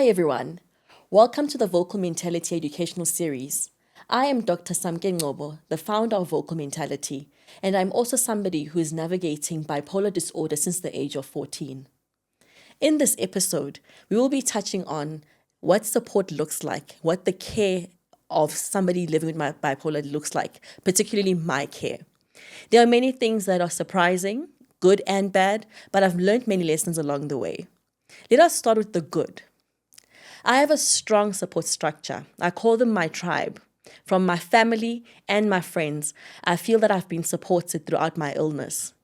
everyone. Welcome to the Vocal Mentality Educational Series. I am Dr. Samke Ngobo, the founder of Vocal Mentality, and I'm also somebody who is navigating bipolar disorder since the age of 14. In this episode, we will be touching on what support looks like, what the care of somebody living with bipolar looks like, particularly my care. There are many things that are surprising, good and bad, but I've learned many lessons along the way. Let us start with the good. I have a strong support structure. I call them my tribe. From my family and my friends, I feel that I've been supported throughout my illness.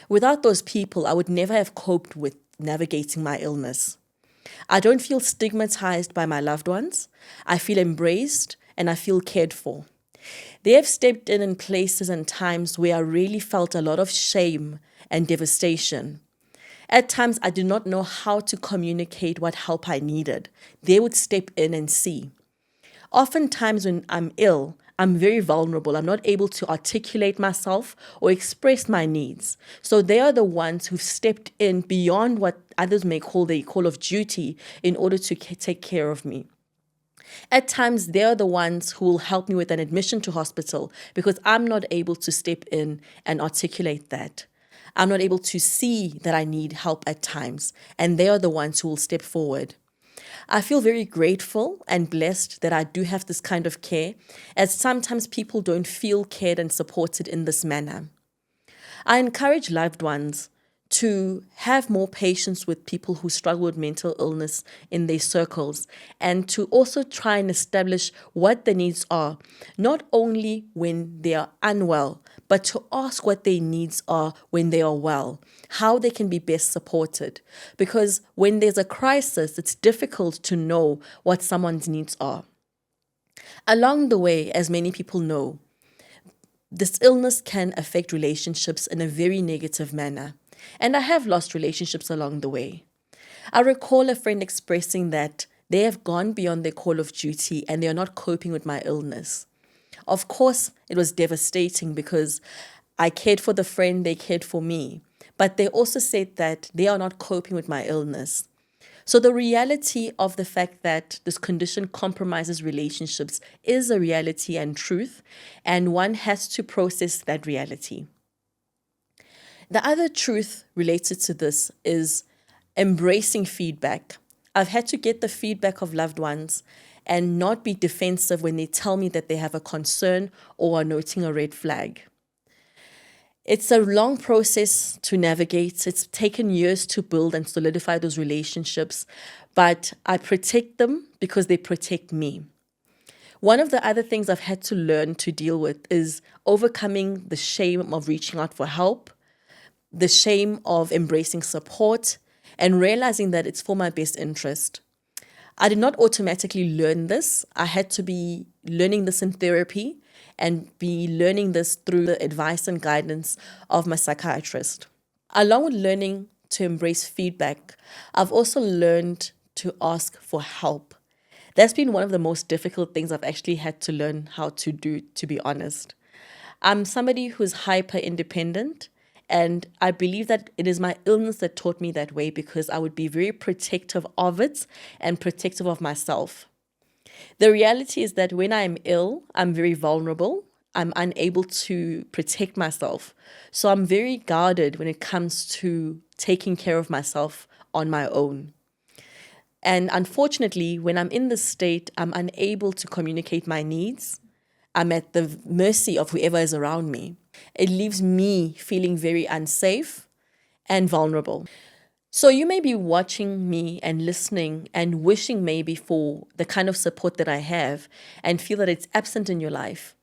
Without those people, I would never have coped with navigating my illness. I don't feel stigmatized by my loved ones. I feel embraced and I feel cared for. They have stepped in places and times where I really felt a lot of shame and devastation. At times, I did not know how to communicate what help I needed. They would step in and see. Oftentimes, when I'm ill, I'm very vulnerable. I'm not able to articulate myself or express my needs. So they are the ones who've stepped in beyond what others may call the call of duty in order to take care of me. At times, they are the ones who will help me with an admission to hospital because I'm not able to step in and articulate that. I'm not able to see that I need help at times, and they are the ones who will step forward. I feel very grateful and blessed that I do have this kind of care, as sometimes people don't feel cared and supported in this manner. I encourage loved ones to have more patience with people who struggle with mental illness in their circles and to also try and establish what their needs are, not only when they are unwell, but to ask what their needs are when they are well, how they can be best supported. Because when there's a crisis, it's difficult to know what someone's needs are. Along the way, as many people know, this illness can affect relationships in a very negative manner. And I have lost relationships along the way. I recall a friend expressing that they have gone beyond their call of duty and they are not coping with my illness. Of course, it was devastating because I cared for the friend, they cared for me. But they also said that they are not coping with my illness. So the reality of the fact that this condition compromises relationships is a reality and truth, and one has to process that reality. The other truth related to this is embracing feedback. I've had to get the feedback of loved ones and not be defensive when they tell me that they have a concern or are noting a red flag. It's a long process to navigate. It's taken years to build and solidify those relationships, but I protect them because they protect me. One of the other things I've had to learn to deal with is overcoming the shame of reaching out for help, the shame of embracing support, and realizing that it's for my best interest. I did not automatically learn this. I had to be learning this in therapy and be learning this through the advice and guidance of my psychiatrist. Along with learning to embrace feedback, I've also learned to ask for help. That's been one of the most difficult things I've actually had to learn how to do, to be honest. I'm somebody who's hyper independent. And I believe that it is my illness that taught me that way because I would be very protective of it and protective of myself. The reality is that when I'm ill, I'm very vulnerable. I'm unable to protect myself. So I'm very guarded when it comes to taking care of myself on my own. And unfortunately, when I'm in this state, I'm unable to communicate my needs. I'm at the mercy of whoever is around me. It leaves me feeling very unsafe and vulnerable. So you may be watching me and listening and wishing maybe for the kind of support that I have and feel that it's absent in your life.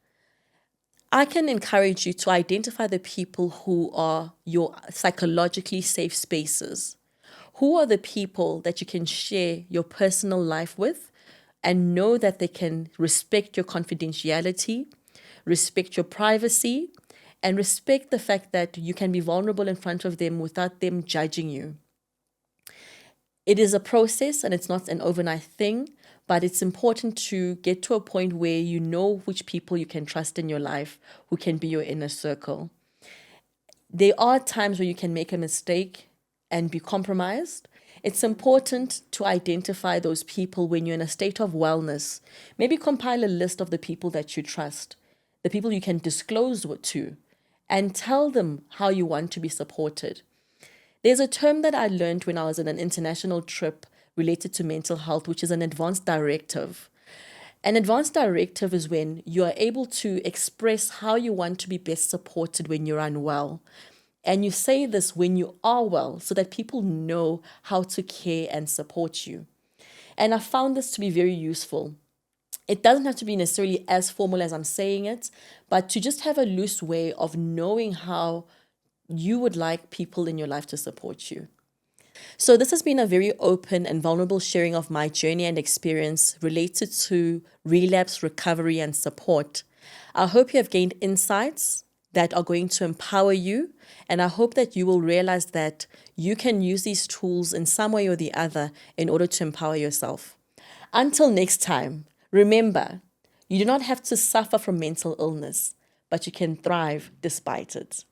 I can encourage you to identify the people who are your psychologically safe spaces. Who are the people that you can share your personal life with and know that they can respect your confidentiality, respect your privacy, and respect the fact that you can be vulnerable in front of them without them judging you. It is a process and it's not an overnight thing, but it's important to get to a point where you know which people you can trust in your life, who can be your inner circle. There are times where you can make a mistake and be compromised. It's important to identify those people when you're in a state of wellness. Maybe compile a list of the people that you trust, the people you can disclose to, and tell them how you want to be supported. There's a term that I learned when I was on an international trip related to mental health, which is an advanced directive. An advanced directive is when you are able to express how you want to be best supported when you're unwell. And you say this when you are well so that people know how to care and support you. And I found this to be very useful. It doesn't have to be necessarily as formal as I'm saying it, but to just have a loose way of knowing how you would like people in your life to support you. So this has been a very open and vulnerable sharing of my journey and experience related to relapse, recovery, and support. I hope you have gained insights that are going to empower you, and I hope that you will realize that you can use these tools in some way or the other in order to empower yourself. Until next time, remember, you do not have to suffer from mental illness, but you can thrive despite it.